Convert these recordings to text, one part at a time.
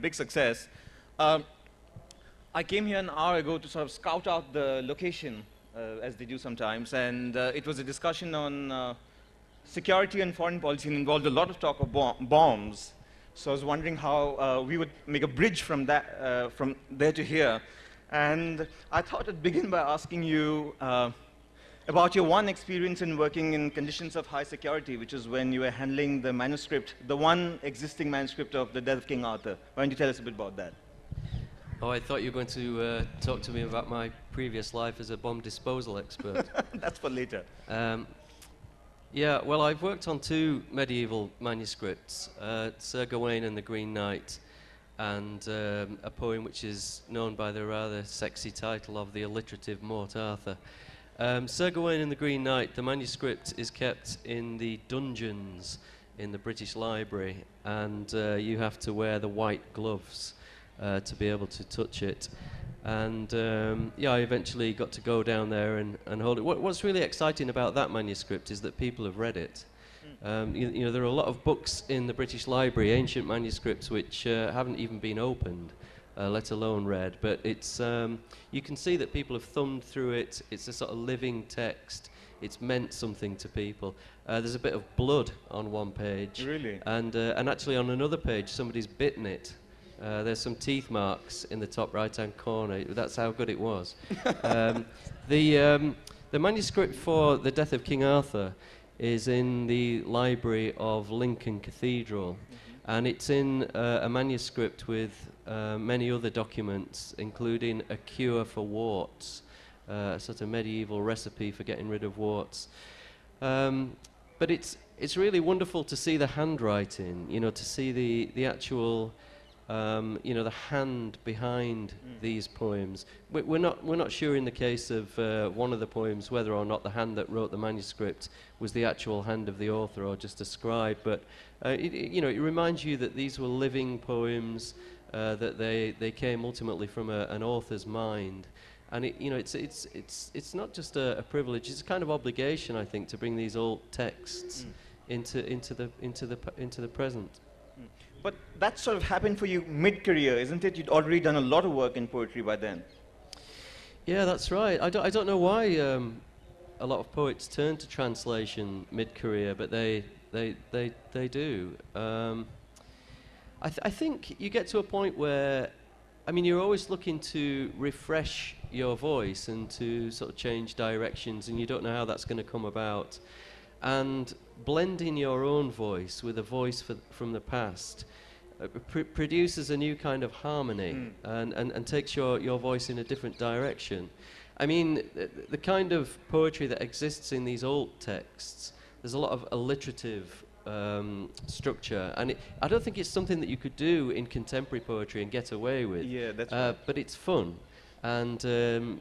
big success. Um, I came here an hour ago to sort of scout out the location, as they do sometimes, and it was a discussion on security and foreign policy, and involved a lot of talk of bombs. So I was wondering how we would make a bridge from that, from there to here. And I thought I'd begin by asking you about your one experience in working in conditions of high security, which is when you were handling the manuscript, the one existing manuscript of The Death of King Arthur. Why don't you tell us a bit about that? Oh, I thought you were going to talk to me about my previous life as a bomb disposal expert. That's for later. Yeah, well, I've worked on two medieval manuscripts, Sir Gawain and the Green Knight, and a poem which is known by the rather sexy title of The Alliterative Morte Arthur. Sir Gawain and the Green Knight, the manuscript is kept in the dungeons in the British Library, and you have to wear the white gloves to be able to touch it. And yeah, I eventually got to go down there and hold it. What's really exciting about that manuscript is that people have read it. You know, there are a lot of books in the British Library, ancient manuscripts, which haven't even been opened, let alone read. But it's you can see that people have thumbed through it. It's a sort of living text. It's meant something to people. There's a bit of blood on one page. Really? And actually on another page, somebody's bitten it. There's some teeth marks in the top right-hand corner. That's how good it was. The manuscript for The Death of King Arthur is in the library of Lincoln Cathedral, and it's in a manuscript with many other documents, including a cure for warts, a sort of medieval recipe for getting rid of warts. But it's really wonderful to see the handwriting, you know, to see the actual you know, the hand behind these poems. We're not sure in the case of one of the poems whether or not the hand that wrote the manuscript was the actual hand of the author or just a scribe. But you know, it reminds you that these were living poems, that they came ultimately from an author's mind. And you know, it's not just a privilege; it's a kind of obligation, I think, to bring these old texts into the present. But that sort of happened for you mid-career, isn't it? You'd already done a lot of work in poetry by then. Yeah, that's right. I don't know why a lot of poets turn to translation mid-career, but they do. I think you get to a point where, I mean, you're always looking to refresh your voice and to sort of change directions, and you don't know how that's going to come about. And blending your own voice with a voice from the past produces a new kind of harmony and takes your voice in a different direction. I mean, the kind of poetry that exists in these old texts, there's a lot of alliterative structure, and I don't think it's something that you could do in contemporary poetry and get away with. Yeah, that's right. But it's fun, and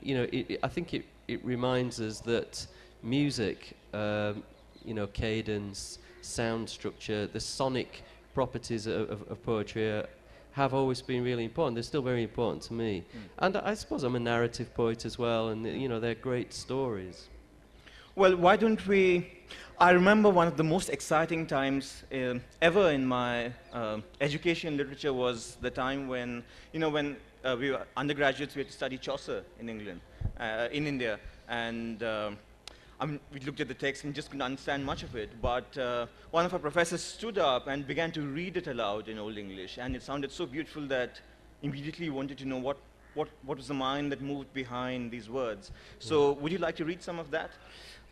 you know, I think it reminds us that music, you know, cadence, sound structure, the sonic properties of poetry have always been really important. They're still very important to me. And I suppose I'm a narrative poet as well, and you know, they're great stories. Well, why don't we... I remember one of the most exciting times ever in my education in literature was the time when, you know, when we were undergraduates, we had to study Chaucer in England, in India. And we looked at the text and just couldn't understand much of it, but one of our professors stood up and began to read it aloud in Old English, and it sounded so beautiful that immediately you wanted to know what was the mind that moved behind these words. So would you like to read some of that?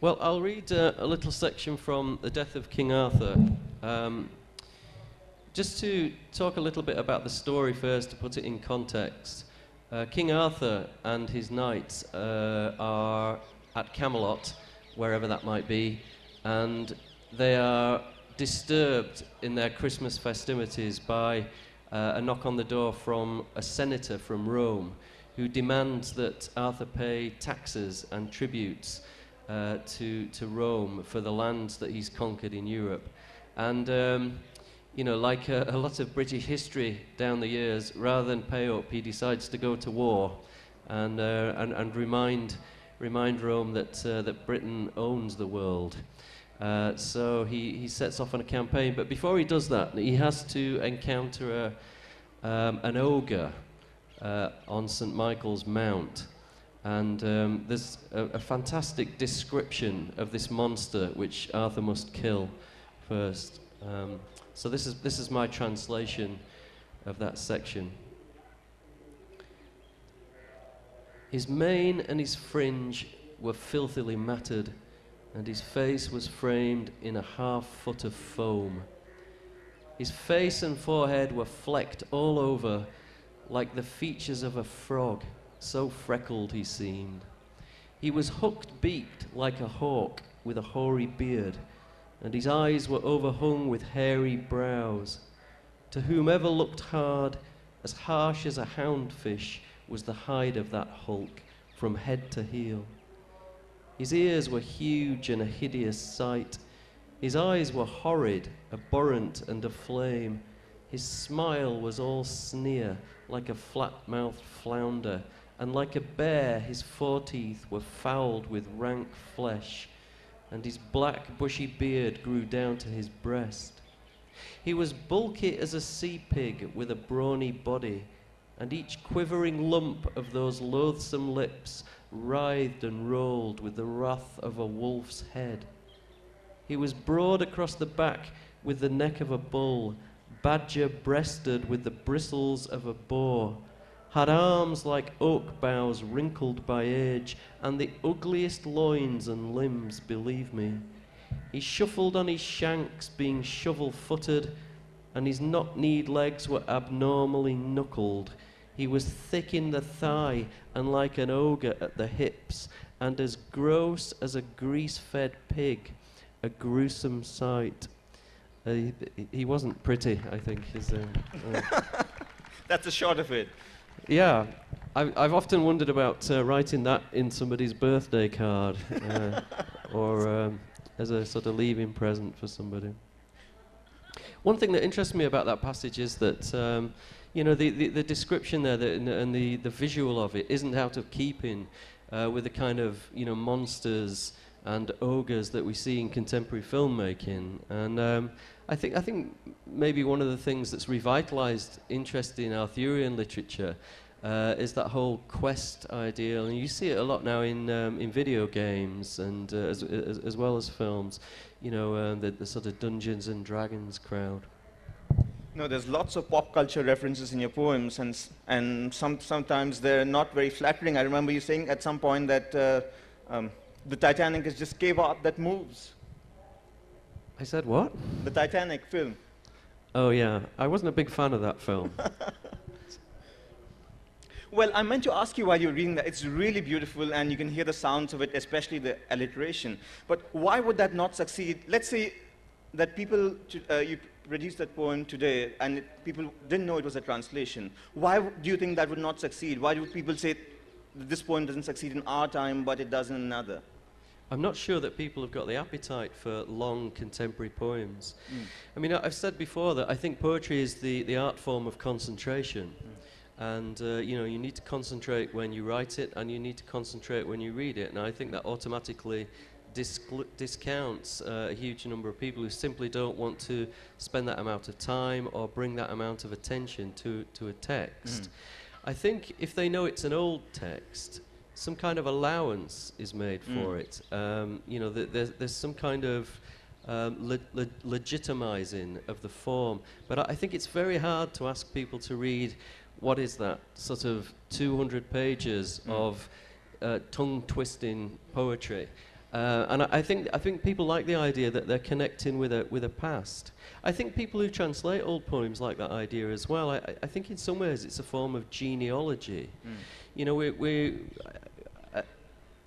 Well, I'll read a little section from The Death of King Arthur. Just to talk a little bit about the story first, to put it in context. King Arthur and his knights are at Camelot, wherever that might be, and they are disturbed in their Christmas festivities by a knock on the door from a senator from Rome who demands that Arthur pay taxes and tributes to Rome for the lands that he's conquered in Europe. And you know, like a lot of British history down the years, rather than pay up, he decides to go to war and remind Rome that Britain owns the world. So he sets off on a campaign, but before he does that, he has to encounter an ogre on St. Michael's Mount. And there's a fantastic description of this monster which Arthur must kill first. So this is my translation of that section. His mane and his fringe were filthily matted, and his face was framed in a half-foot of foam. His face and forehead were flecked all over like the features of a frog, so freckled he seemed. He was hooked-beaked like a hawk with a hoary beard, and his eyes were overhung with hairy brows. To whomever looked hard, as harsh as a houndfish was the hide of that hulk, from head to heel. His ears were huge and a hideous sight. His eyes were horrid, abhorrent and aflame. His smile was all sneer, like a flat-mouthed flounder, and like a bear his foreteeth were fouled with rank flesh, and his black bushy beard grew down to his breast. He was bulky as a sea pig with a brawny body, and each quivering lump of those loathsome lips writhed and rolled with the wrath of a wolf's head. He was broad across the back with the neck of a bull, badger-breasted with the bristles of a boar, had arms like oak boughs wrinkled by age, and the ugliest loins and limbs, believe me. He shuffled on his shanks, being shovel-footed, and his knock-kneed legs were abnormally knuckled. He was thick in the thigh and like an ogre at the hips, and as gross as a grease-fed pig, a gruesome sight. He wasn't pretty, I think. That's the short of it. Yeah, I've often wondered about writing that in somebody's birthday card, or as a sort of leaving present for somebody. One thing that interests me about that passage is that you know, the description there and the visual of it isn't out of keeping with the kind of, you know, monsters and ogres that we see in contemporary filmmaking. And I think maybe one of the things that's revitalized interest in Arthurian literature is that whole quest ideal, and you see it a lot now in video games and as well as films. You know, the sort of Dungeons and Dragons crowd. No, there's lots of pop culture references in your poems, and sometimes they're not very flattering. I remember you saying at some point that the Titanic is just cave art that moves. I said what? The Titanic film. Oh yeah, I wasn't a big fan of that film. Well, I meant to ask you while you were reading that. It's really beautiful, and you can hear the sounds of it, especially the alliteration. But why would that not succeed? Let's say that people, you produced that poem today, and people didn't know it was a translation. Why do you think that would not succeed? Why do people say this poem doesn't succeed in our time, but it does in another? I'm not sure that people have got the appetite for long contemporary poems. I mean, I've said before that I think poetry is the art form of concentration. And you know, you need to concentrate when you write it, and you need to concentrate when you read it. And I think that automatically discounts a huge number of people who simply don't want to spend that amount of time or bring that amount of attention to a text. I think if they know it's an old text, some kind of allowance is made for it. You know, there's some kind of legitimizing of the form. But I think it's very hard to ask people to read, what is that, sort of 200 pages of tongue-twisting poetry. And I think people like the idea that they're connecting with a past. I think people who translate old poems like that idea as well. I think in some ways it's a form of genealogy. You know,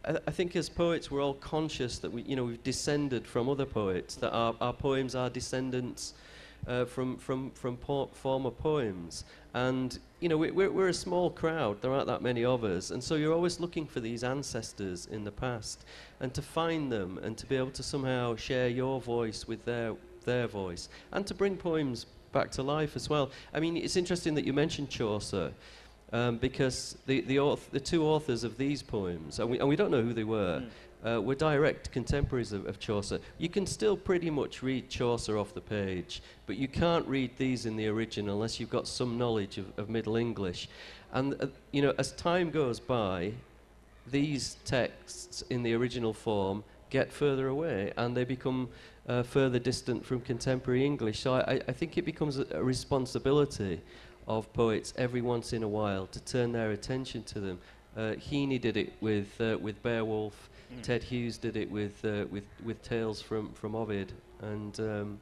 I think as poets we're all conscious that we've descended from other poets, that our poems are descendants from former poems. And you know, we're a small crowd, there aren't that many of us, and so you're always looking for these ancestors in the past, and to find them and to be able to somehow share your voice with their voice, and to bring poems back to life as well. I mean, it's interesting that you mentioned Chaucer, because the two authors of these poems, and we don't know who they were, were direct contemporaries of Chaucer. You can still pretty much read Chaucer off the page, but you can't read these in the original unless you've got some knowledge of Middle English. And, you know, as time goes by, these texts in the original form get further away and they become further distant from contemporary English. So I think it becomes a responsibility of poets every once in a while to turn their attention to them. Heaney did it with Beowulf. Ted Hughes did it with Tales from Ovid, and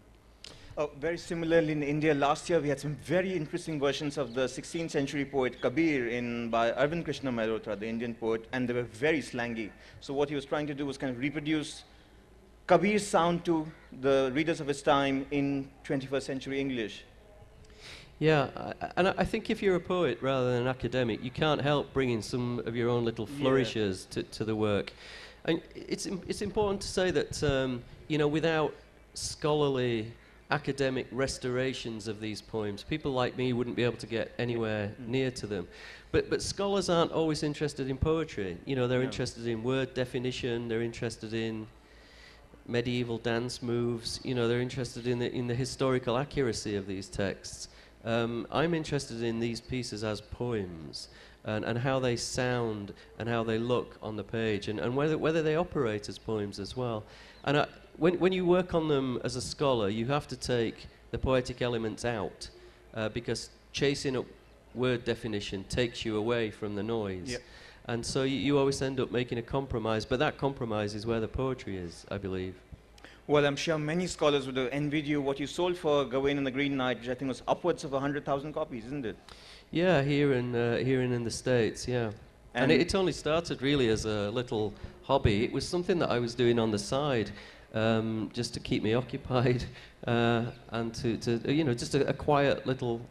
very similarly in India, last year we had some very interesting versions of the 16th century poet Kabir by Arvind Krishna Mehrotra, the Indian poet, and they were very slangy. So what he was trying to do was kind of reproduce Kabir's sound to the readers of his time in 21st century English. Yeah, and I think if you're a poet rather than an academic, you can't help bringing some of your own little flourishes to the work. And it's important to say that you know, without scholarly academic restorations of these poems, people like me wouldn't be able to get anywhere near to them. But scholars aren't always interested in poetry. You know, they're interested in word definition. They're interested in medieval dance moves. You know, they're interested in the historical accuracy of these texts. I'm interested in these pieces as poems and how they sound and how they look on the page and whether they operate as poems as well. And when you work on them as a scholar, you have to take the poetic elements out because chasing up word definition takes you away from the noise. Yep. And so you always end up making a compromise, but that compromise is where the poetry is, I believe. Well, I'm sure many scholars would have envied you what you sold for Gawain and the Green Knight, which I think was upwards of 100,000 copies, isn't it? Yeah, here in the States, yeah. And it only started really as a little hobby. It was something that I was doing on the side, just to keep me occupied, and to you know, just a quiet little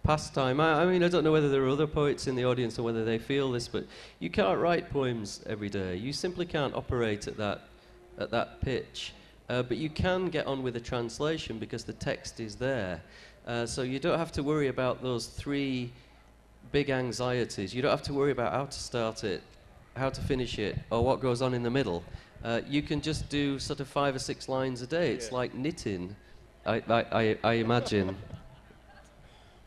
pastime. I mean, I don't know whether there are other poets in the audience or whether they feel this, but you can't write poems every day. You simply can't operate at that pitch. But you can get on with a translation because the text is there. So you don't have to worry about those three big anxieties. You don't have to worry about how to start it, how to finish it, or what goes on in the middle. You can just do sort of 5 or 6 lines a day. It's like knitting, I imagine.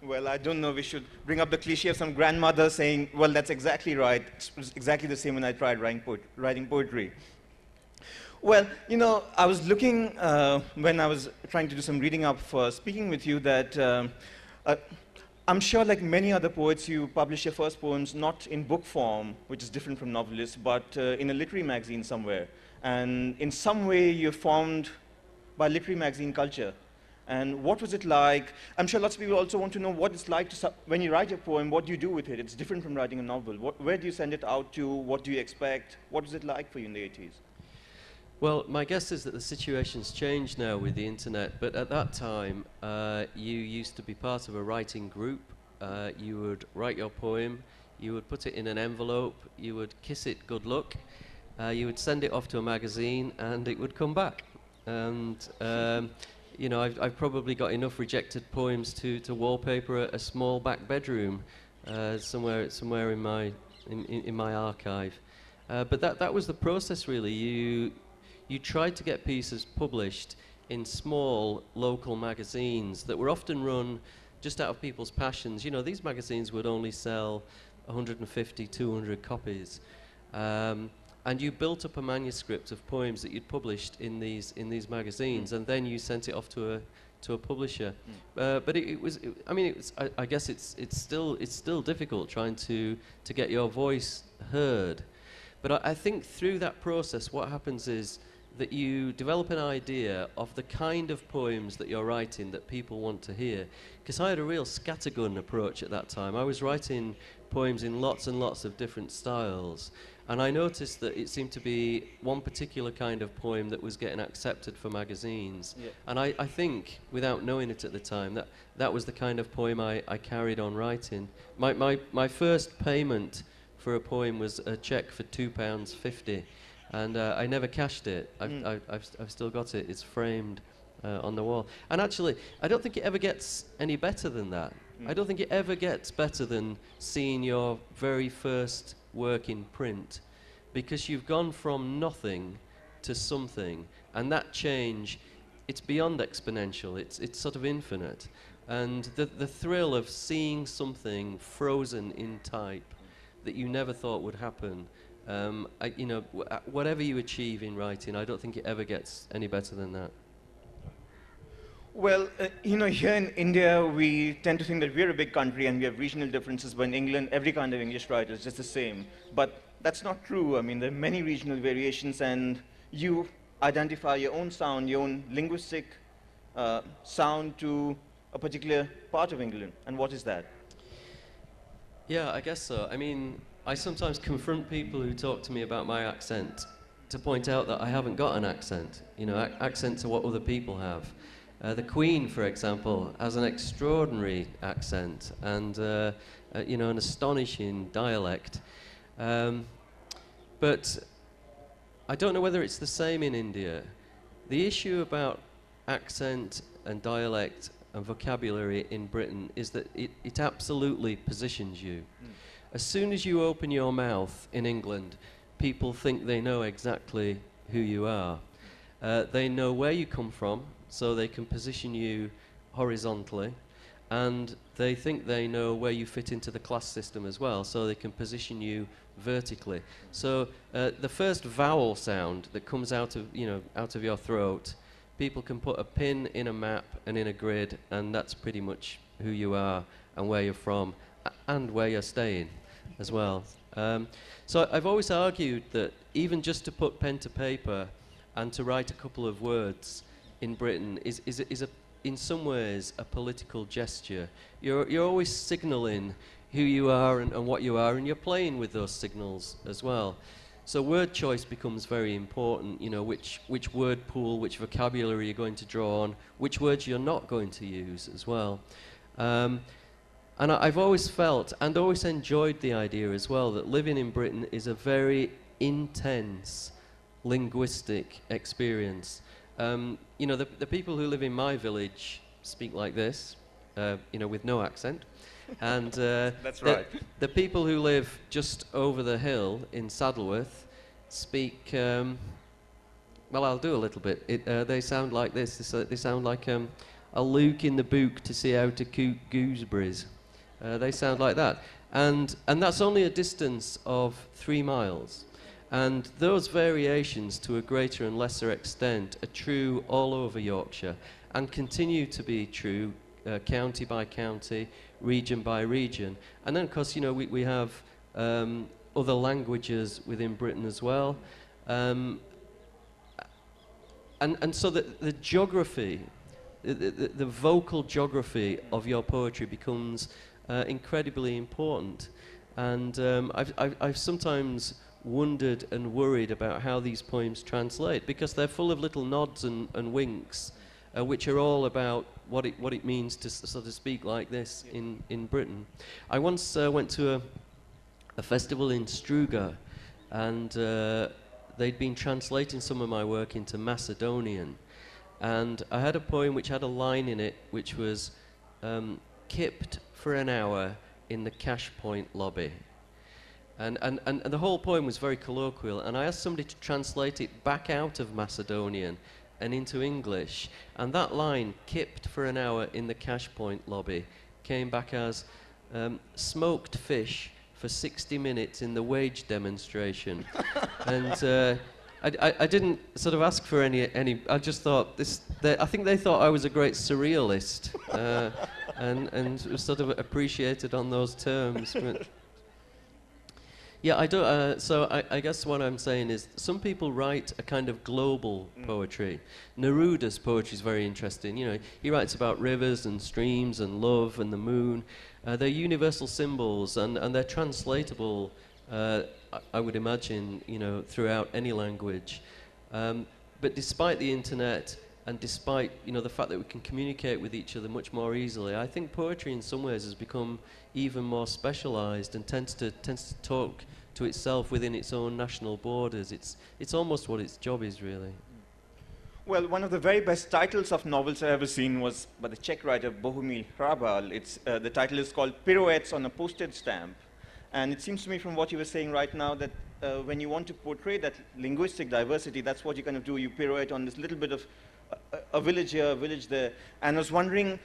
Well, I don't know. We should bring up the cliche of some grandmother saying, well, that's exactly right. It was exactly the same when I tried writing poetry. Well, you know, I was looking when I was trying to do some reading up for speaking with you that I'm sure like many other poets, you publish your first poems not in book form, which is different from novelists, but in a literary magazine somewhere. And in some way, you're formed by literary magazine culture. And what was it like? I'm sure lots of people also want to know what it's like to, when you write a poem, what do you do with it? It's different from writing a novel. Where do you send it out to? What do you expect? What was it like for you in the 80s? Well, my guess is that the situation's changed now with the internet, but at that time, you used to be part of a writing group. You would write your poem, you would put it in an envelope, you would kiss it good luck, you would send it off to a magazine, and it would come back. And you know, I've probably got enough rejected poems to wallpaper a small back bedroom somewhere in my archive. But that was the process, really. You tried to get pieces published in small local magazines that were often run just out of people's passions. You know, these magazines would only sell 150, 200 copies. And you built up a manuscript of poems that you'd published in these magazines, and then you sent it off to a publisher. But I guess it's still difficult trying to get your voice heard. But I think through that process, what happens is that you develop an idea of the kind of poems that you're writing that people want to hear. Because I had a real scattergun approach at that time. I was writing poems in lots and lots of different styles. And I noticed that it seemed to be one particular kind of poem that was getting accepted for magazines. Yeah. And I think, without knowing it at the time, that was the kind of poem I carried on writing. My first payment for a poem was a cheque for £2.50. And I never cashed it. I've still got it. It's framed on the wall. And actually, I don't think it ever gets any better than that. I don't think it ever gets better than seeing your very first work in print. because you've gone from nothing to something, and that change, it's beyond exponential, it's sort of infinite. And the thrill of seeing something frozen in type that you never thought would happen, whatever you achieve in writing, I don't think it ever gets any better than that. Well, here in India, we tend to think that we're a big country and we have regional differences, but in England, every kind of English writer is just the same. But that's not true. I mean, there are many regional variations, and you identify your own sound, your own linguistic sound to a particular part of England. And what is that? Yeah, I guess so. I mean, I sometimes confront people who talk to me about my accent to point out that I haven't got an accent. Accents are what other people have. The Queen, for example, has an extraordinary accent and an astonishing dialect. But I don't know whether it's the same in India. The issue about accent and dialect and vocabulary in Britain is that it absolutely positions you. As soon as you open your mouth in England, people think they know exactly who you are. They know where you come from, so they can position you horizontally, and they think they know where you fit into the class system as well, so they can position you vertically. So the first vowel sound that comes out of your throat, people can put a pin in a map and in a grid, and that's pretty much who you are and where you're from and where you're staying as well. So I've always argued that even just to put pen to paper and to write a couple of words in Britain is in some ways a political gesture. You're always signalling who you are and what you are, and you're playing with those signals as well. So word choice becomes very important, which word pool, which vocabulary you're going to draw on, which words you're not going to use as well. And I've always felt and always enjoyed the idea as well that living in Britain is a very intense linguistic experience. The people who live in my village speak like this, with no accent. And that's right. The people who live just over the hill in Saddleworth speak, well, I'll do a little bit. They sound like this. They sound like a Luke in the book to see how to cook gooseberries. They sound like that. And that's only a distance of 3 miles. And those variations, to a greater and lesser extent, are true all over Yorkshire and continue to be true county by county, region by region. And then, of course, we have other languages within Britain as well. And so the geography, the vocal geography of your poetry becomes incredibly important. And I've sometimes wondered and worried about how these poems translate, because they're full of little nods and winks, which are all about what it means to sort of speak like this in Britain. I once went to a festival in Struga, and they'd been translating some of my work into Macedonian, and I had a poem which had a line in it which was kipped for an hour in the cash point lobby. And the whole poem was very colloquial, and I asked somebody to translate it back out of Macedonian and into English, and that line, kipped for an hour in the cash point lobby, came back as smoked fish for 60 minutes in the wage demonstration. And I didn't sort of ask for any I just thought I think they thought I was a great surrealist, and was sort of appreciated on those terms. But yeah, I don't. So I guess what I'm saying is, some people write a kind of global poetry. Neruda's poetry is very interesting. He writes about rivers and streams and love and the moon. They're universal symbols, and they're translatable. I would imagine, throughout any language. But despite the internet, and despite the fact that we can communicate with each other much more easily, I think poetry in some ways has become even more specialised and tends to talk to itself within its own national borders. It's almost what its job is, really. Well, one of the very best titles of novels I've ever seen was by the Czech writer Bohumil Hrabal. The title is called Pirouettes on a Postage Stamp. And it seems to me from what you were saying right now that when you want to portray that linguistic diversity, that's what you kind of do. You pirouette on this little bit of a village here, a village there. And I was wondering,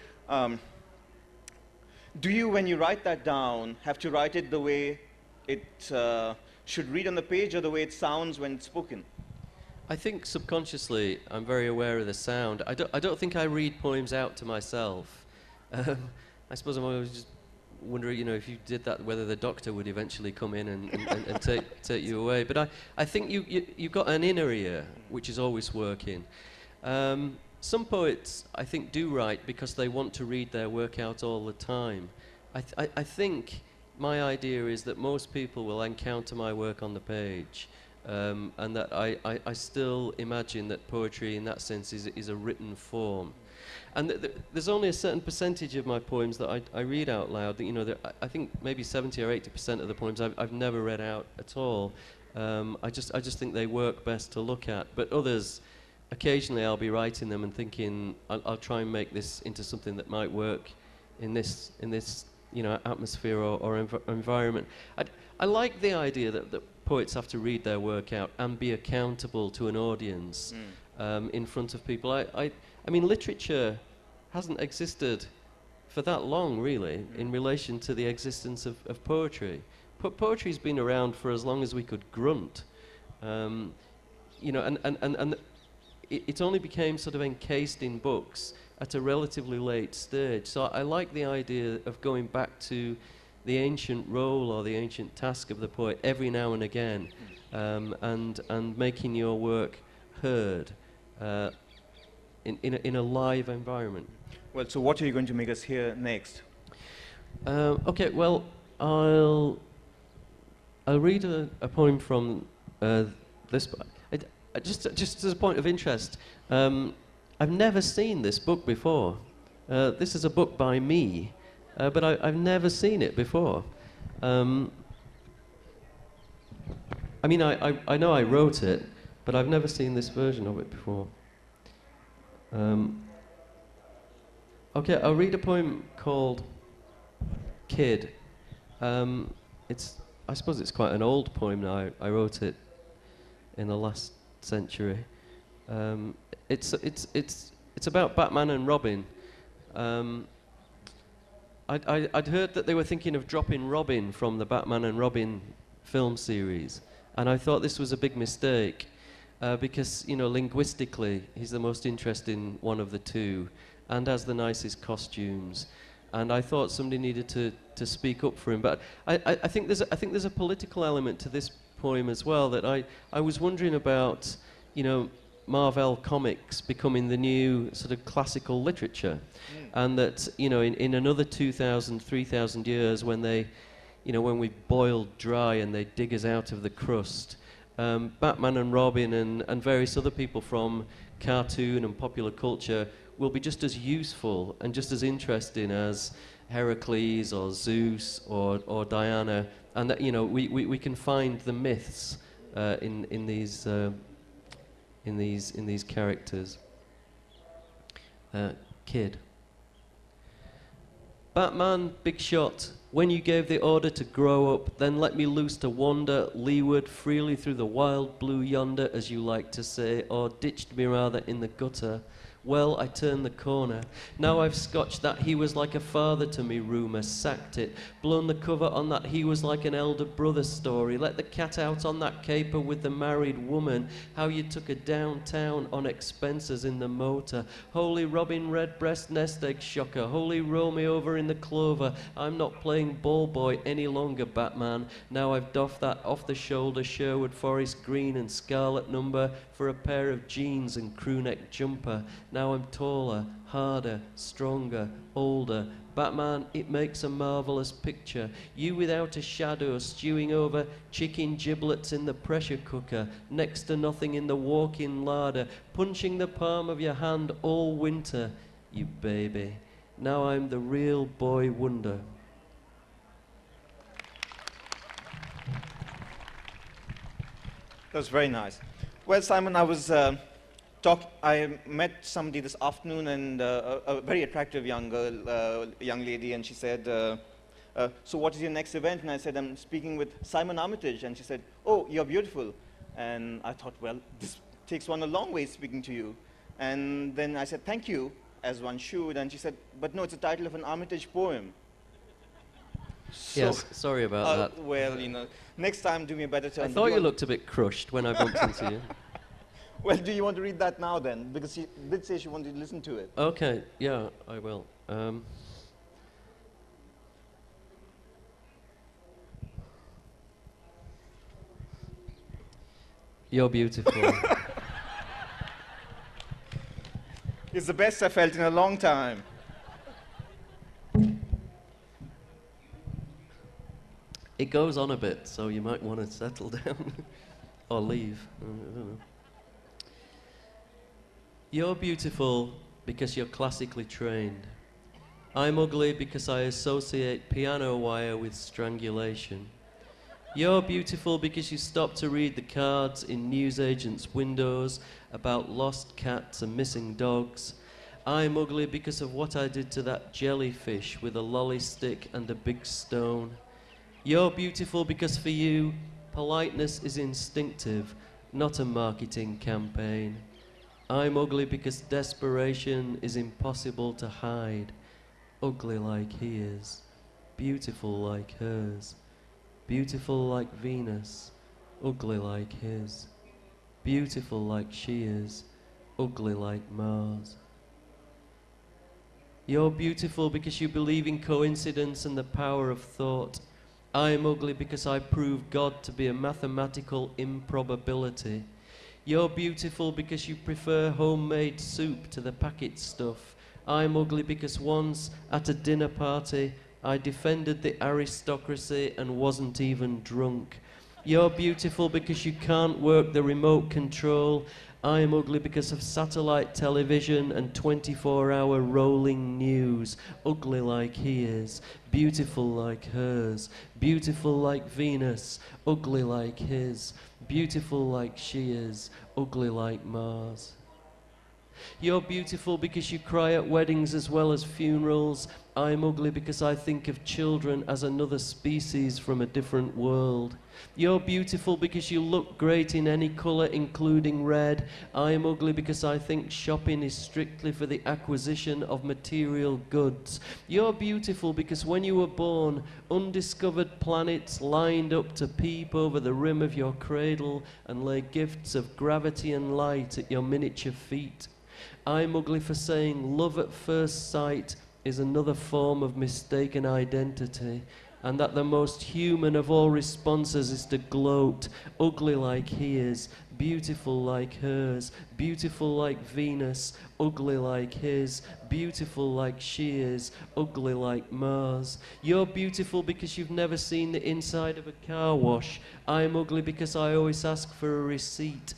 do you, when you write that down, have to write it the way it should read on the page or the way it sounds when it's spoken? I think subconsciously I'm very aware of the sound. I don't think I read poems out to myself. I suppose I'm always just wondering, you know, if you did that, whether the doctor would eventually come in and take you away. But I think you've got an inner ear, which is always working. Some poets, I think, do write because they want to read their work out all the time. I think my idea is that most people will encounter my work on the page, and that I still imagine that poetry in that sense is a written form. And there's only a certain percentage of my poems that I read out loud. That, you know, I think maybe 70 or 80% of the poems I've never read out at all. I just think they work best to look at. But others, occasionally I'll be writing them and thinking I'll try and make this into something that might work in this you know, atmosphere or environment. I like the idea that poets have to read their work out and be accountable to an audience in front of people. I mean, literature hasn't existed for that long, really, in relation to the existence of poetry. Poetry's been around for as long as we could grunt, you know, and it only became sort of encased in books at a relatively late stage. So I like the idea of going back to the ancient role or the ancient task of the poet every now and again, and making your work heard in a live environment. Well, so what are you going to make us hear next? Okay, well, I'll read a poem from this. Just as a point of interest, I've never seen this book before. This is a book by me, but I've never seen it before. I mean, I know I wrote it, but I've never seen this version of it before. Okay, I'll read a poem called Kid. I suppose it's quite an old poem now. I wrote it in the last century. It's about Batman and Robin. I'd heard that they were thinking of dropping Robin from the Batman and Robin film series, and I thought this was a big mistake because, you know, linguistically he's the most interesting one of the two and has the nicest costumes, and I thought somebody needed to speak up for him. But I think there's a political element to this poem as well, that I was wondering about, you know, Marvel Comics becoming the new sort of classical literature, and that, you know, in another 2,000, 3,000 years, when they, you know, when we've boiled dry and they dig us out of the crust, Batman and Robin and various other people from cartoon and popular culture will be just as useful and just as interesting as Heracles or Zeus or Diana, and that, you know, we can find the myths in these characters. Kid. Batman, big shot, when you gave the order to grow up, then let me loose to wander leeward freely through the wild blue yonder, as you like to say, or ditched me rather in the gutter. Well, I turned the corner. Now I've scotched that he was like a father to me rumour, sacked it, blown the cover on that he was like an elder brother story, let the cat out on that caper with the married woman, how you took her downtown on expenses in the motor, holy Robin Redbreast nest egg shocker, holy roll me over in the clover, I'm not playing ball boy any longer, Batman, now I've doffed that off-the-shoulder Sherwood Forest green and scarlet number for a pair of jeans and crew-neck jumper. Now I'm taller, harder, stronger, older. Batman, it makes a marvellous picture. You without a shadow, stewing over chicken giblets in the pressure cooker, next to nothing in the walk-in larder, punching the palm of your hand all winter, you baby. Now I'm the real boy wonder. That was very nice. Well, Simon, I met somebody this afternoon, and a very attractive young girl, young lady, and she said, so what is your next event? And I said, I'm speaking with Simon Armitage. And she said, oh, you're beautiful. And I thought, well, this takes one a long way speaking to you. And then I said, thank you, as one should. And she said, but no, it's the title of an Armitage poem. So, Yes, sorry about that. well, next time do me a better turn. I thought you looked a bit crushed when I bumped into you. Well, do you want to read that now then? Because she did say she wanted to listen to it. Okay, yeah, I will. You're beautiful. It's the best I felt in a long time. It goes on a bit, so you might want to settle down or leave. I don't know. You're beautiful because you're classically trained. I'm ugly because I associate piano wire with strangulation. You're beautiful because you stop to read the cards in newsagents' windows about lost cats and missing dogs. I'm ugly because of what I did to that jellyfish with a lolly stick and a big stone. You're beautiful because for you, politeness is instinctive, not a marketing campaign. I'm ugly because desperation is impossible to hide. Ugly like he is, beautiful like hers. Beautiful like Venus, ugly like his. Beautiful like she is, ugly like Mars. You're beautiful because you believe in coincidence and the power of thought. I am ugly because I prove God to be a mathematical improbability. You're beautiful because you prefer homemade soup to the packet stuff. I'm ugly because once, at a dinner party, I defended the aristocracy and wasn't even drunk. You're beautiful because you can't work the remote control. I am ugly because of satellite television and 24-hour rolling news. Ugly like he is, beautiful like hers, beautiful like Venus, ugly like his, beautiful like she is, ugly like Mars. You're beautiful because you cry at weddings as well as funerals. I'm ugly because I think of children as another species from a different world. You're beautiful because you look great in any colour, including red. I'm ugly because I think shopping is strictly for the acquisition of material goods. You're beautiful because when you were born, undiscovered planets lined up to peep over the rim of your cradle and lay gifts of gravity and light at your miniature feet. I'm ugly for saying love at first sight is another form of mistaken identity, and that the most human of all responses is to gloat, ugly like he is, beautiful like hers, beautiful like Venus, ugly like his, beautiful like she is, ugly like Mars. You're beautiful because you've never seen the inside of a car wash. I'm ugly because I always ask for a receipt.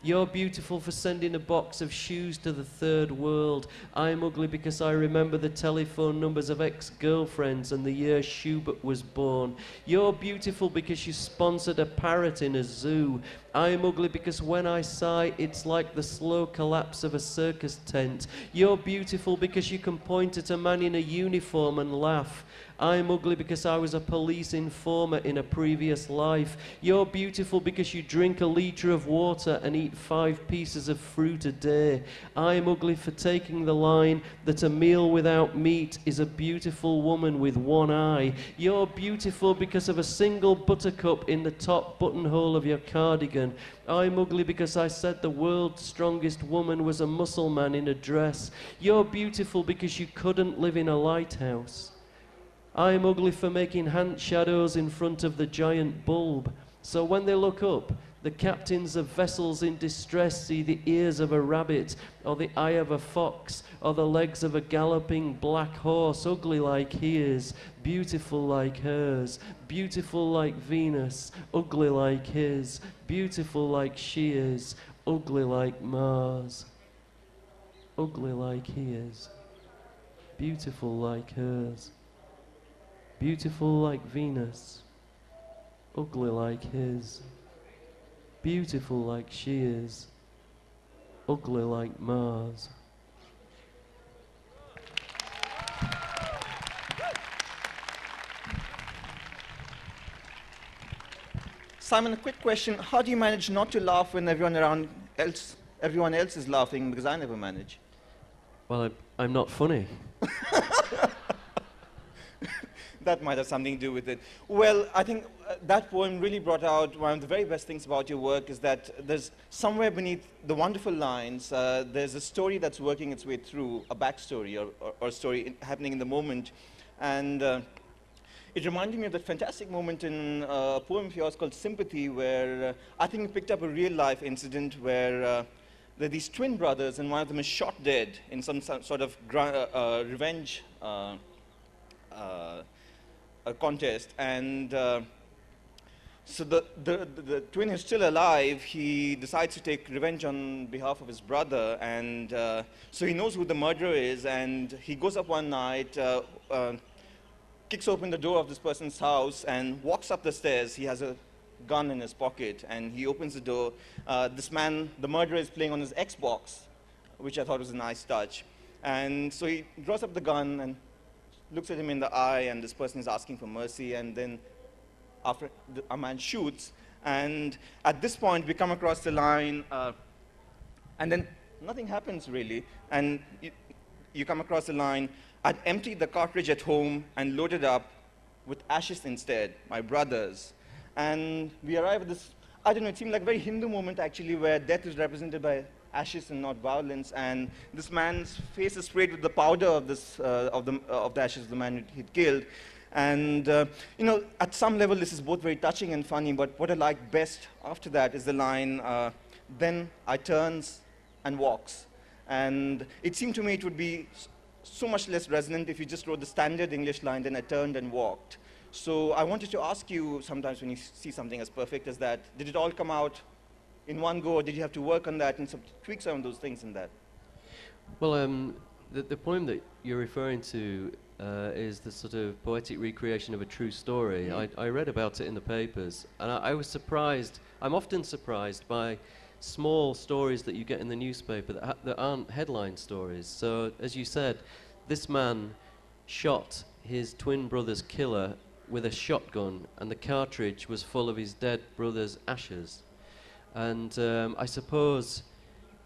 You're beautiful for sending a box of shoes to the third world. I'm ugly because I remember the telephone numbers of ex-girlfriends and the year Schubert was born. You're beautiful because you sponsored a parrot in a zoo. I'm ugly because when I sigh, it's like the slow collapse of a circus tent. You're beautiful because you can point at a man in a uniform and laugh. I'm ugly because I was a police informer in a previous life. You're beautiful because you drink a litre of water and eat 5 pieces of fruit a day. I'm ugly for taking the line that a meal without meat is a beautiful woman with one eye. You're beautiful because of a single buttercup in the top buttonhole of your cardigan. I'm ugly because I said the world's strongest woman was a muscle man in a dress. You're beautiful because you couldn't live in a lighthouse. I'm ugly for making hand shadows in front of the giant bulb, so when they look up, the captains of vessels in distress see the ears of a rabbit, or the eye of a fox, or the legs of a galloping black horse, ugly like he is, beautiful like hers, beautiful like Venus, ugly like his, beautiful like she is, ugly like Mars, ugly like he is, beautiful like hers. Beautiful like Venus, ugly like his, beautiful like she is, ugly like Mars. Simon, a quick question. How do you manage not to laugh when everyone else is laughing? Because I never manage. Well, I'm not funny. That might have something to do with it. Well, I think that poem really brought out one of the very best things about your work is that there's somewhere beneath the wonderful lines, there's a story that's working its way through, a backstory or a story happening in the moment. And it reminded me of that fantastic moment in a poem of yours called Sympathy, where I think you picked up a real-life incident where there are these twin brothers, and one of them is shot dead in some sort of revenge a contest, and so the twin is still alive. He decides to take revenge on behalf of his brother, and so he knows who the murderer is, and he goes up one night, kicks open the door of this person's house, and walks up the stairs. He has a gun in his pocket, and he opens the door. This man, the murderer, is playing on his Xbox, which I thought was a nice touch, and so he draws up the gun and looks at him in the eye, and this person is asking for mercy, and then after a man shoots, and at this point we come across the line, and then nothing happens really, and you come across the line, I'd emptied the cartridge at home and loaded up with ashes instead, my brother's. And we arrive at this, I don't know, it seemed like a very Hindu moment actually, where death is represented by ashes and not violence, and this man's face is sprayed with the powder of the ashes of the man he'd killed. And you know, at some level this is both very touching and funny, but what I like best after that is the line, then I turns and walks. And it seemed to me it would be so much less resonant if you just wrote the standard English line, then I turned and walked. So I wanted to ask you, sometimes when you see something as perfect as that, did it all come out in one go, or did you have to work on that and tweak some of those things in that? Well, the poem that you're referring to is the sort of poetic recreation of a true story. I read about it in the papers, and I was surprised. I'm often surprised by small stories that you get in the newspaper that aren't headline stories. So, as you said, this man shot his twin brother's killer with a shotgun, and the cartridge was full of his dead brother's ashes. And I suppose,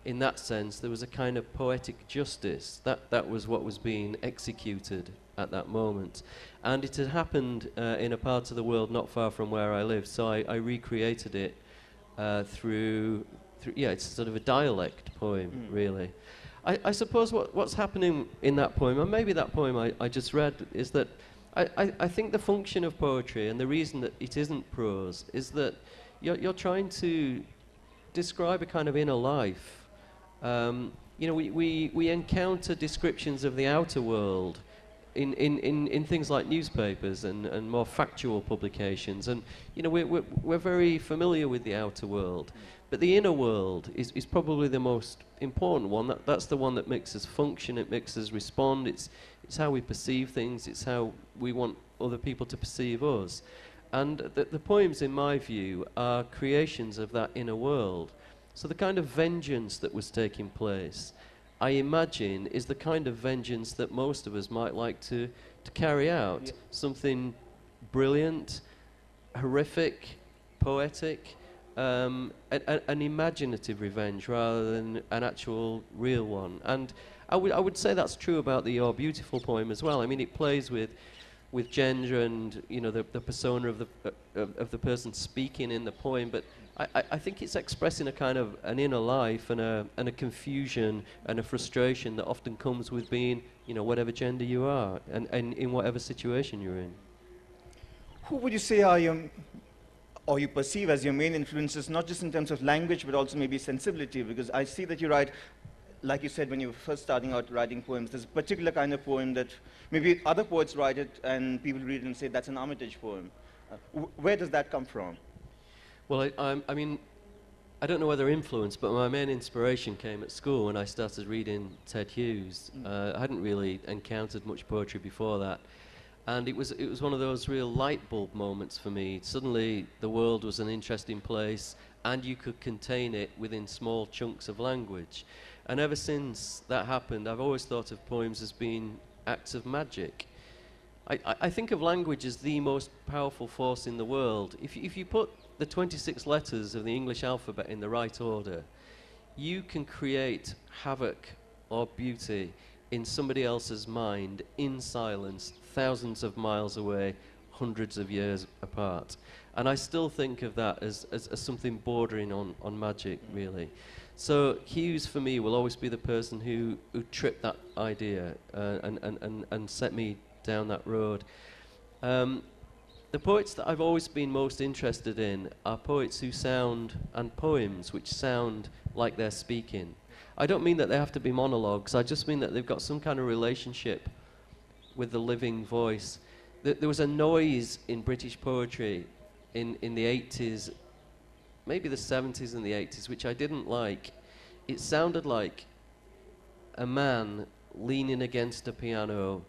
in that sense, there was a kind of poetic justice. That was what was being executed at that moment. And it had happened in a part of the world not far from where I live, so I recreated it through, yeah, it's sort of a dialect poem, really. I suppose what's happening in that poem, and maybe that poem I just read, is that I think the function of poetry, and the reason that it isn't prose, is that you're trying to describe a kind of inner life. You know, we encounter descriptions of the outer world in things like newspapers and more factual publications, and you know, we're very familiar with the outer world, but the inner world is probably the most important one. That's the one that makes us function, it makes us respond, it's how we perceive things, it's how we want other people to perceive us. And the poems, in my view, are creations of that inner world. So the kind of vengeance that was taking place, I imagine, is the kind of vengeance that most of us might like to carry out. Yeah. Something brilliant, horrific, poetic, an imaginative revenge rather than an actual real one. And I would say that's true about the You're Beautiful poem as well. I mean, it plays with gender and, you know, the persona of the person speaking in the poem, but I think it's expressing a kind of an inner life and a confusion and a frustration that often comes with being, you know, whatever gender you are and in whatever situation you're in. Who would you say are or you perceive as your main influences, not just in terms of language, but also maybe sensibility? Because I see that you write, like you said when you were first starting out writing poems, there's a particular kind of poem that maybe other poets write it and people read it and say that's an Armitage poem. Where does that come from? Well, I mean, I don't know whether influence, but my main inspiration came at school when I started reading Ted Hughes. I hadn't really encountered much poetry before that. And it was one of those real light bulb moments for me. Suddenly the world was an interesting place and you could contain it within small chunks of language. And ever since that happened, I've always thought of poems as being acts of magic. I think of language as the most powerful force in the world. If you put the 26 letters of the English alphabet in the right order, you can create havoc or beauty in somebody else's mind in silence, thousands of miles away, hundreds of years apart. And I still think of that as something bordering on magic, really. So Hughes, for me, will always be the person who tripped that idea and set me down that road. The poets that I've always been most interested in are poets who sound, and poems which sound like they're speaking. I don't mean that they have to be monologues, I just mean that they've got some kind of relationship with the living voice. There was a noise in British poetry in the 80s, maybe the 70s and the 80s, which I didn't like. It sounded like a man leaning against a piano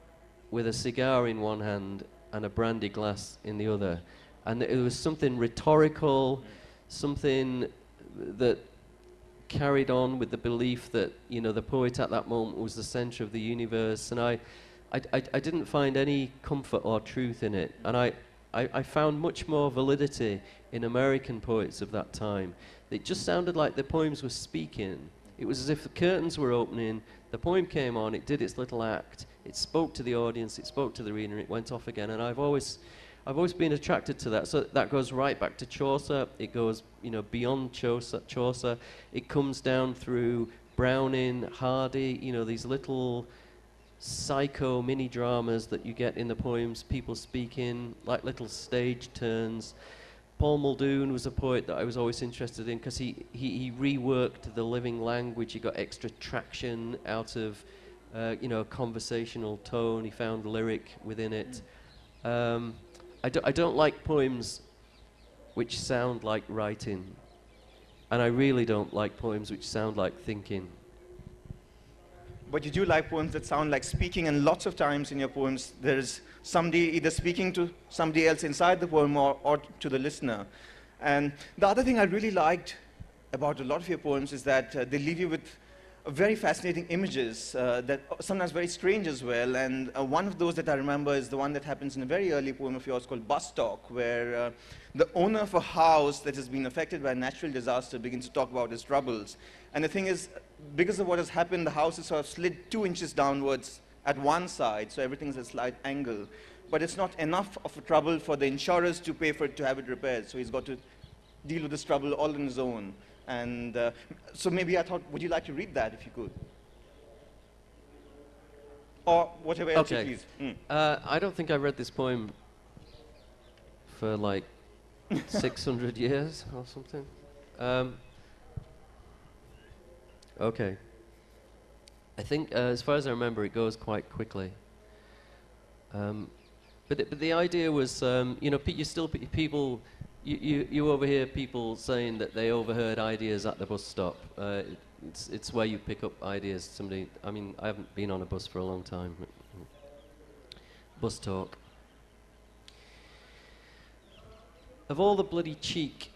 with a cigar in one hand and a brandy glass in the other. And it was something rhetorical, something that carried on with the belief that, you know, the poet at that moment was the center of the universe. And I didn't find any comfort or truth in it. And I found much more validity in American poets of that time. It just sounded like the poems were speaking. It was as if the curtains were opening, the poem came on, it did its little act, it spoke to the audience, it spoke to the reader, and it went off again. And I've always been attracted to that. So that goes right back to Chaucer. It goes, you know, beyond Chaucer. It comes down through Browning, Hardy, you know, these little psycho mini dramas that you get in the poems, people speaking, like little stage turns. Paul Muldoon was a poet that I was always interested in because he reworked the living language. He got extra traction out of, you know, conversational tone. He found lyric within it. I don't like poems which sound like writing, and I really don't like poems which sound like thinking. But you do like poems that sound like speaking, and lots of times in your poems there's somebody either speaking to somebody else inside the poem or to the listener. And the other thing I really liked about a lot of your poems is that they leave you with very fascinating images that sometimes very strange as well. And one of those that I remember is the one that happens in a very early poem of yours called Bus Talk, where the owner of a house that has been affected by a natural disaster begins to talk about his troubles. And the thing is, because of what has happened, the house is sort of slid 2 inches downwards at one side, so everything's at a slight angle. But it's not enough of a trouble for the insurers to pay for it to have it repaired, so he's got to deal with this trouble all on his own. And so maybe I thought, would you like to read that if you could? Or whatever else you please. I don't think I read this poem for like 600 years or something. Okay. I think, as far as I remember, it goes quite quickly. But the idea was, you know, people. You overhear people saying that they overheard ideas at the bus stop. It's where you pick up ideas. Somebody, I mean, I haven't been on a bus for a long time. Bus talk. Of all the bloody cheek,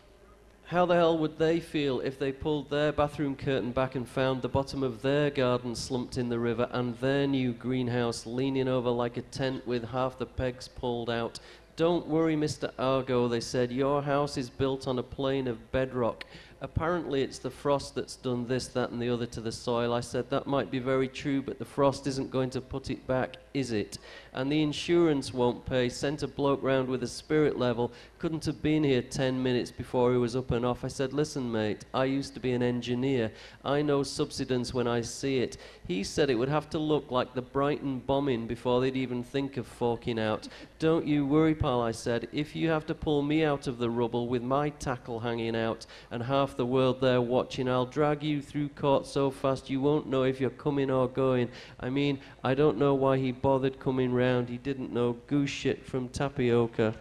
how the hell would they feel if they pulled their bathroom curtain back and found the bottom of their garden slumped in the river and their new greenhouse leaning over like a tent with half the pegs pulled out? Don't worry, Mr. Argo, they said, your house is built on a plane of bedrock. Apparently it's the frost that's done this, that and the other to the soil. I said, that might be very true, but the frost isn't going to put it back, is it? And the insurance won't pay. Sent a bloke round with a spirit level. Couldn't have been here 10 minutes before he was up and off. I said, listen, mate, I used to be an engineer. I know subsidence when I see it. He said it would have to look like the Brighton bombing before they'd even think of forking out. Don't you worry, pal, I said. If you have to pull me out of the rubble with my tackle hanging out and half the world there watching, I'll drag you through court so fast you won't know if you're coming or going. I mean, I don't know why he bothered coming round. He didn't know goose shit from tapioca.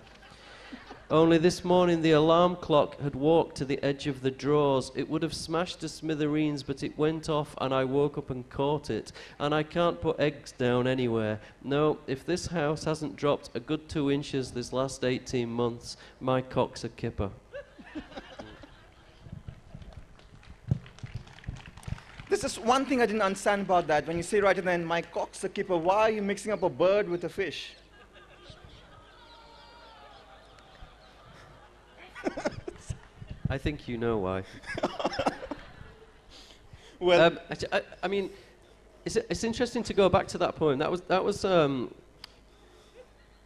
Only this morning the alarm clock had walked to the edge of the drawers. It would have smashed to smithereens, but it went off and I woke up and caught it. And I can't put eggs down anywhere. No, if this house hasn't dropped a good 2 inches this last 18 months, my cock's a kipper. This is one thing I didn't understand about that. When you say right at the end, my cock's a keeper, why are you mixing up a bird with a fish? I think you know why. Well, I mean, it's interesting to go back to that poem. That was.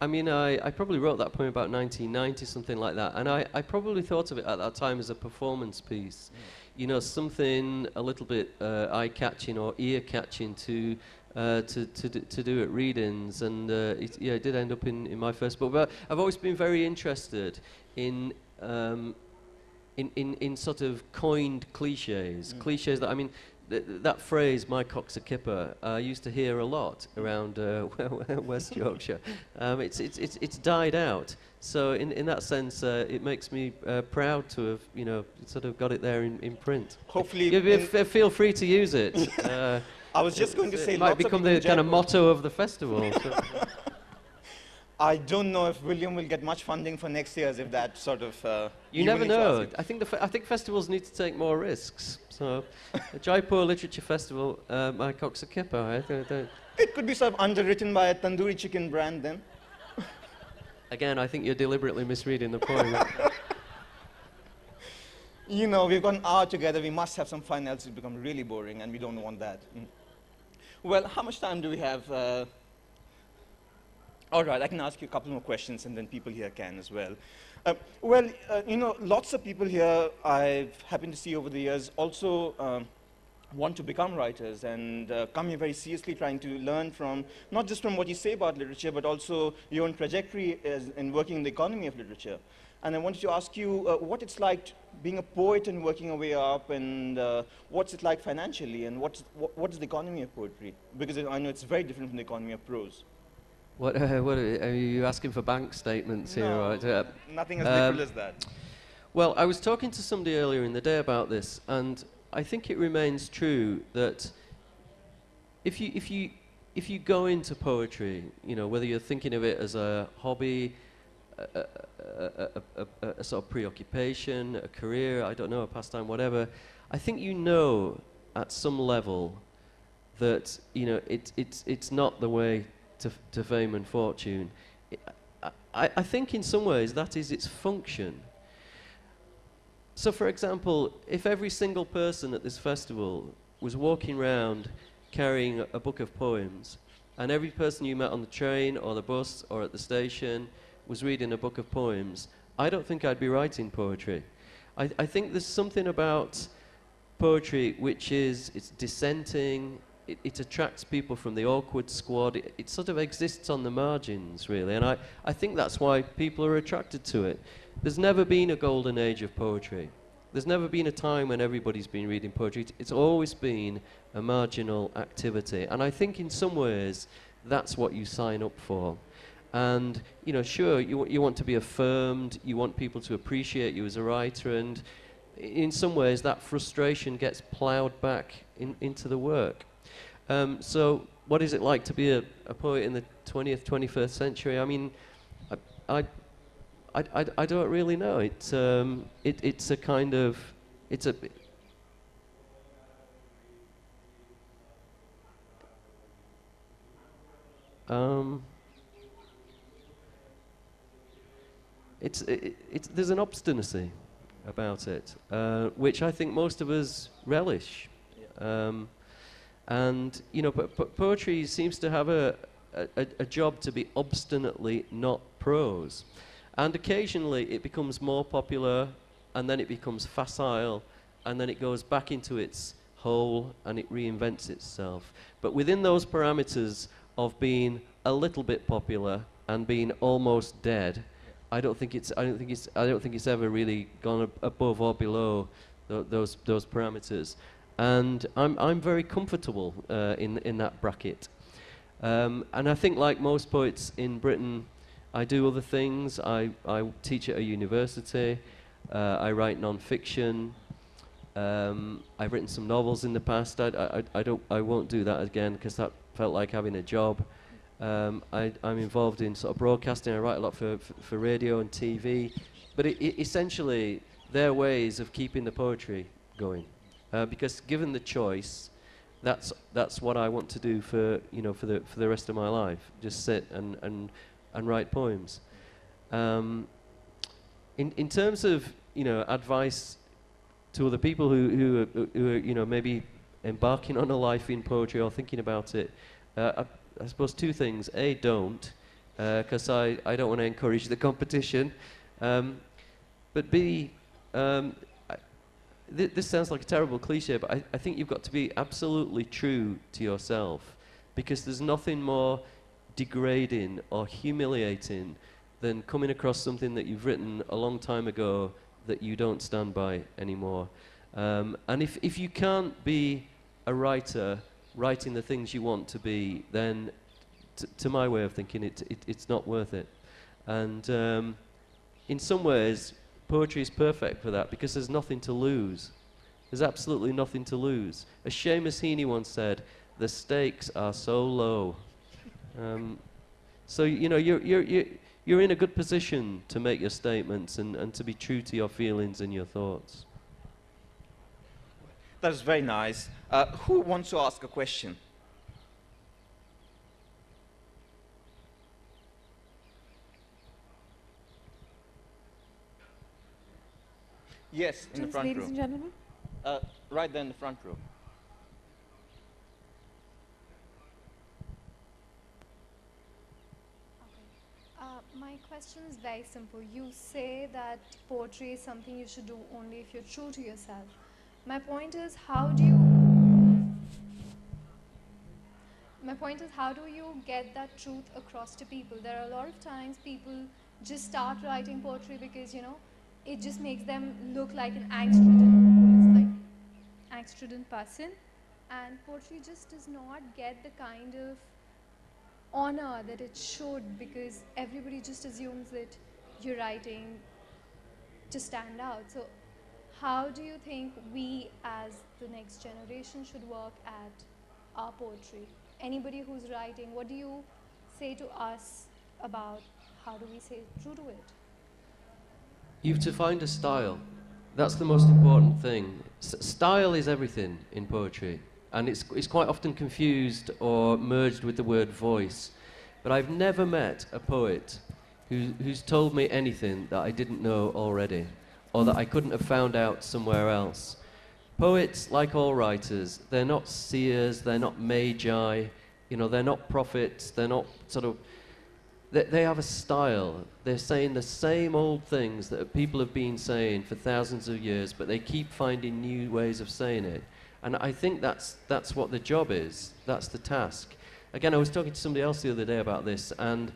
I mean, I probably wrote that poem about 1990, something like that, and I probably thought of it at that time as a performance piece. You know, something a little bit eye-catching or ear-catching to do at readings, and it did end up in my first book. But I've always been very interested in sort of coined cliches, cliches that, I mean, that phrase, "my cock's a kipper," I used to hear a lot around West Yorkshire. It's died out. So in that sense, it makes me proud to have, you know, sort of got it there in print. hopefully, Feel free to use it. I was just going to say, it might lots of become people the in kind of Jaipur- motto of the festival. So. I don't know if William will get much funding for next year's if that sort of. You never humanities know. aspect. I think I think festivals need to take more risks. So, the Jaipur Literature Festival, my cock's a kipper. It could be sort of underwritten by a tandoori chicken brand then. Again, I think you're deliberately misreading the poem. You know, we've got an hour together. We must have some fun, else it become really boring, and we don't want that. Well, how much time do we have? All right, I can ask you a couple more questions, and then people here can as well. You know, lots of people here I've happened to see over the years also want to become writers and come here very seriously trying to learn from, not just from what you say about literature, but also your own trajectory in working in the economy of literature. And I wanted to ask you what it's like being a poet and working your way up, and what's it like financially, and what is the economy of poetry? Because I know it's very different from the economy of prose. What are you asking for bank statements here? No, Right? nothing as literal as that. Well, I was talking to somebody earlier in the day about this, and I think it remains true that if you go into poetry, you know, whether you're thinking of it as a hobby, a sort of preoccupation, a career, I don't know, a pastime, whatever, I think you know at some level that, you know, it's not the way to fame and fortune. I think in some ways that is its function. So, for example, if every single person at this festival was walking around carrying a book of poems, and every person you met on the train or the bus or at the station was reading a book of poems, I don't think I'd be writing poetry. I think there's something about poetry which is, it's dissenting, it attracts people from the awkward squad, it sort of exists on the margins, really, and I think that's why people are attracted to it. There's never been a golden age of poetry. There's never been a time when everybody's been reading poetry. It's always been a marginal activity, and I think in some ways that's what you sign up for. And, you know, sure, you want to be affirmed, you want people to appreciate you as a writer, and in some ways that frustration gets ploughed back into the work. So what is it like to be a poet in the 20th, 21st century? I mean, I don't really know. It's a kind of, it's a, there's an obstinacy about it, which I think most of us relish. Yeah. And, you know, but poetry seems to have a job to be obstinately not prose. And occasionally it becomes more popular, and then it becomes facile, and then it goes back into its hole and it reinvents itself. But within those parameters of being a little bit popular and being almost dead, I don't think it's ever really gone above or below those parameters. And I'm very comfortable in that bracket. And I think, like most poets in Britain, I do other things. I teach at a university. I write non-fiction. I've written some novels in the past. I won't do that again because that felt like having a job. I'm involved in sort of broadcasting. I write a lot for radio and TV. But essentially, they're ways of keeping the poetry going. Because given the choice, that's what I want to do for the rest of my life. Just sit and write poems. In terms of advice to other people who are, you know, maybe embarking on a life in poetry or thinking about it, I suppose two things. A, don't, because I don't want to encourage the competition. But B, this sounds like a terrible cliche, but I think you've got to be absolutely true to yourself, because there's nothing more degrading or humiliating than coming across something that you've written a long time ago that you don't stand by anymore. And if you can't be a writer writing the things you want to be, then to my way of thinking, it's not worth it. And in some ways, poetry is perfect for that, because there's nothing to lose. There's absolutely nothing to lose. As Seamus Heaney once said, the stakes are so low. So you know, you're in a good position to make your statements and to be true to your feelings and your thoughts. That's very nice. Who wants to ask a question? Yes, in the front row. Ladies and gentlemen. Right there in the front row. My question is very simple. You say that poetry is something you should do only if you're true to yourself. My point is, how do you get that truth across to people? There are a lot of times people just start writing poetry because, you know, it just makes them look like an angst-ridden person, and poetry just does not get the kind of honor that it should, because everybody just assumes that you're writing to stand out. So how do you think we as the next generation should work at our poetry? Anybody who's writing, what do you say to us about how do we stay true to it? You have to find a style. That's the most important thing. Style is everything in poetry, and it's quite often confused or merged with the word voice. But I've never met a poet who's told me anything that I didn't know already, or that I couldn't have found out somewhere else. Poets, like all writers, they're not seers, they're not magi, you know, they're not prophets, they're not sort of... They have a style. They're saying the same old things that people have been saying for thousands of years, but they keep finding new ways of saying it. And I think that's what the job is. That's the task. Again, I was talking to somebody else the other day about this, and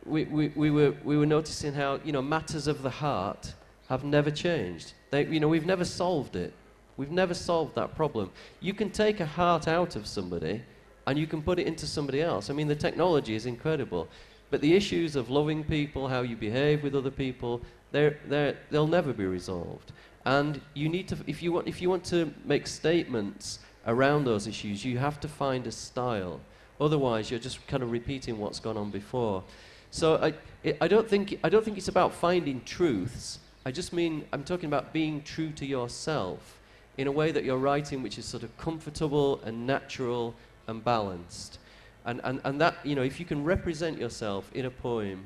we were noticing how, you know, matters of the heart have never changed. You know, we've never solved it. We've never solved that problem. You can take a heart out of somebody, and you can put it into somebody else. I mean, the technology is incredible. But the issues of loving people, how you behave with other people, they'll never be resolved. And you need to, if you want to make statements around those issues, you have to find a style. Otherwise, you're just kind of repeating what's gone on before. So I don't think it's about finding truths. I just mean, I'm talking about being true to yourself in a way that you're writing which is sort of comfortable and natural and balanced. And that, you know, if you can represent yourself in a poem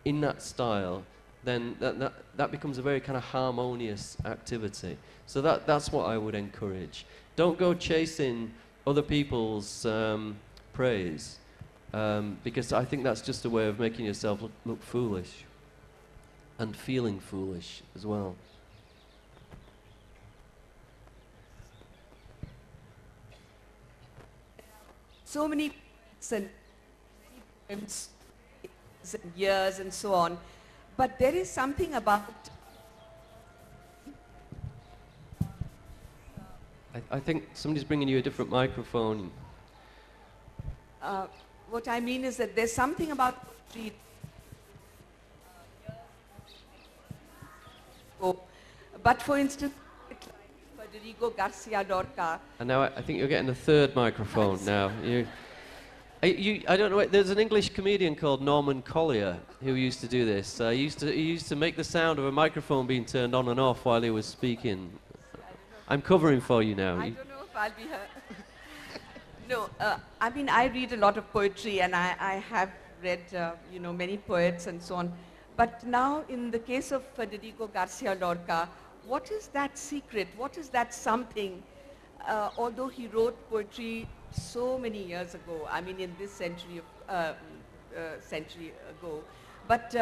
in that style, then that becomes a very kind of harmonious activity. So that's what I would encourage. Don't go chasing other people's praise, because I think that's just a way of making yourself look foolish and feeling foolish as well. So many and years and so on, but there is something about... I think somebody's bringing you a different microphone. What I mean is that there's something about poetry. But for instance, Federico Garcia Lorca. And now I think you're getting a third microphone now. I don't know. There's an English comedian called Norman Collier who used to do this. He used to make the sound of a microphone being turned on and off while he was speaking. I'm covering for you now. I don't know if I'll be here. No, I mean, I read a lot of poetry, and I have read, you know, many poets and so on. But now, in the case of Federico Garcia Lorca, what is that secret? What is that something? Although he wrote poetry so many years ago, I mean in this century, century ago, but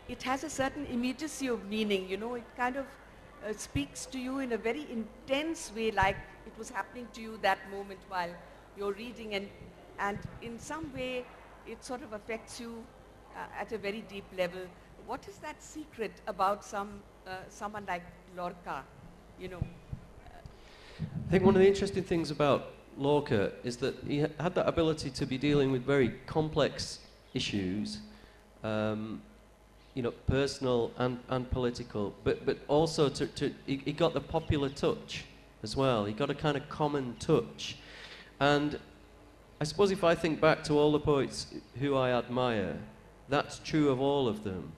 it has a certain immediacy of meaning, you know, it kind of speaks to you in a very intense way, like it was happening to you that moment while you're reading, and in some way it sort of affects you at a very deep level. What is that secret about someone like Lorca, you know? I think one of the interesting things about Lorca is that he had that ability to be dealing with very complex issues, you know, personal and political, but also he got the popular touch as well. He got a kind of common touch. And I suppose if I think back to all the poets who I admire, that's true of all of them.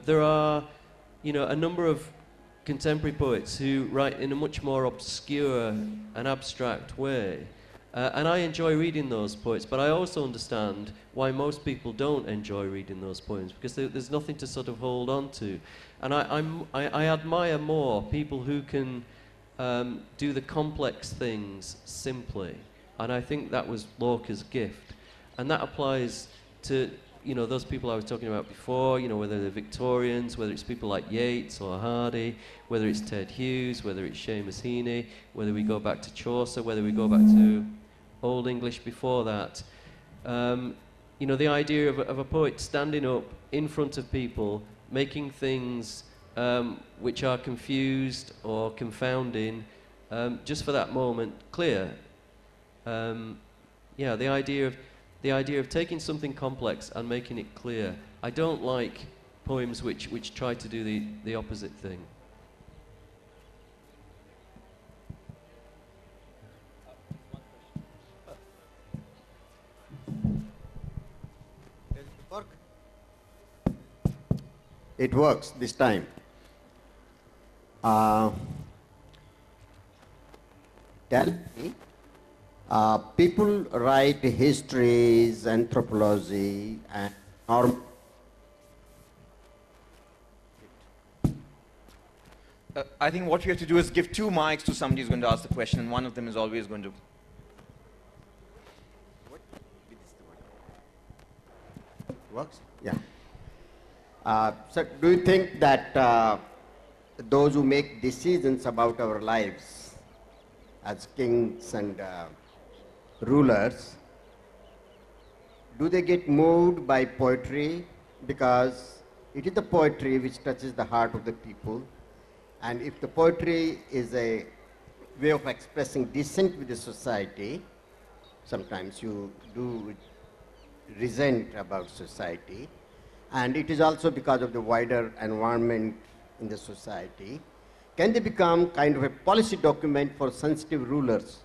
There are, you know, a number of contemporary poets who write in a much more obscure and abstract way. And I enjoy reading those poets, but I also understand why most people don't enjoy reading those poems, because there's nothing to sort of hold on to. And I admire more people who can do the complex things simply. And I think that was Lorca's gift. And that applies to, you know, those people I was talking about before, you know, whether they're Victorians, whether it's people like Yeats or Hardy, whether it's Ted Hughes, whether it's Seamus Heaney, whether we go back to Chaucer, whether we go back to Old English before that. You know, the idea of a poet standing up in front of people, making things which are confused or confounding, just for that moment, clear. Yeah, the idea of taking something complex and making it clear. I don't like poems which try to do the opposite thing. It works this time. Tell me, people write histories, anthropology, and I think what we have to do is give 2 mics to somebody who's going to ask the question, and one of them is always going to... Works? Yeah. So do you think that those who make decisions about our lives as kings and rulers, do they get moved by poetry? Because it is the poetry which touches the heart of the people. And if the poetry is a way of expressing dissent with the society, sometimes you do resent about society, and it is also because of the wider environment in the society, can they become kind of a policy document for sensitive rulers?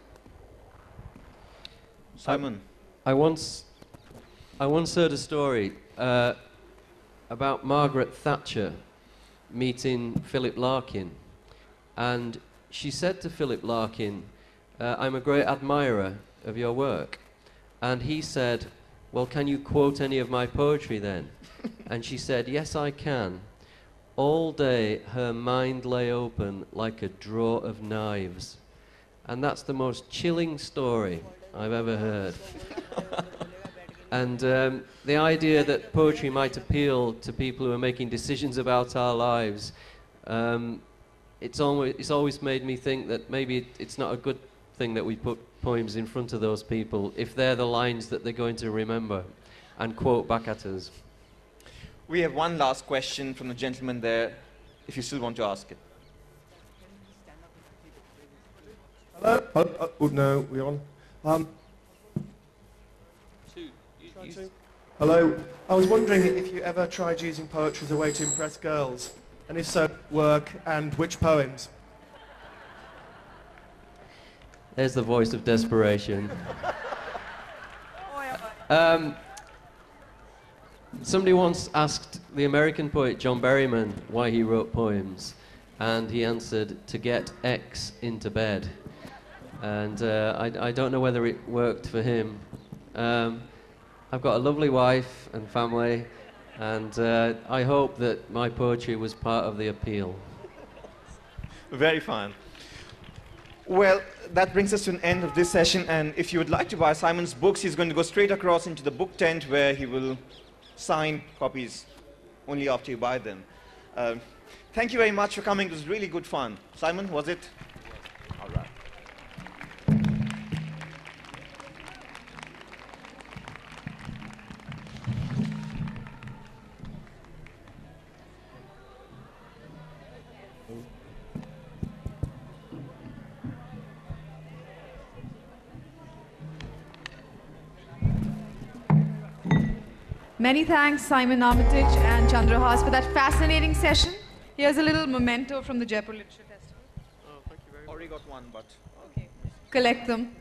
Simon. I once heard a story about Margaret Thatcher meeting Philip Larkin, and she said to Philip Larkin, I'm a great admirer of your work. And he said, well, can you quote any of my poetry then? And she said, yes, I can. All day her mind lay open like a drawer of knives. And that's the most chilling story I've ever heard. And the idea that poetry might appeal to people who are making decisions about our lives, it's always made me think that maybe it's not a good thing that we put poems in front of those people if they're the lines that they're going to remember and quote back at us. We have one last question from the gentleman there, if you still want to ask it. Hello? Oh, no, we're on. Hello. I was wondering if you ever tried using poetry as a way to impress girls, and if so, work and which poems? There's the voice of desperation. Somebody once asked the American poet John Berryman why he wrote poems, and he answered, to get X into bed. And I don't know whether it worked for him. I've got a lovely wife and family, and I hope that my poetry was part of the appeal. Very fun. Well, that brings us to an end of this session, and if you would like to buy Simon's books, he's going to go straight across into the book tent where he will sign copies only after you buy them. Thank you very much for coming. It was really good fun. Simon, was it? All right. Many thanks, Simon, Armitage, and Chandrahas, for that fascinating session. Here's a little memento from the Jaipur Literature Festival. Oh, thank you very much. Already got one, but... Okay. Collect them.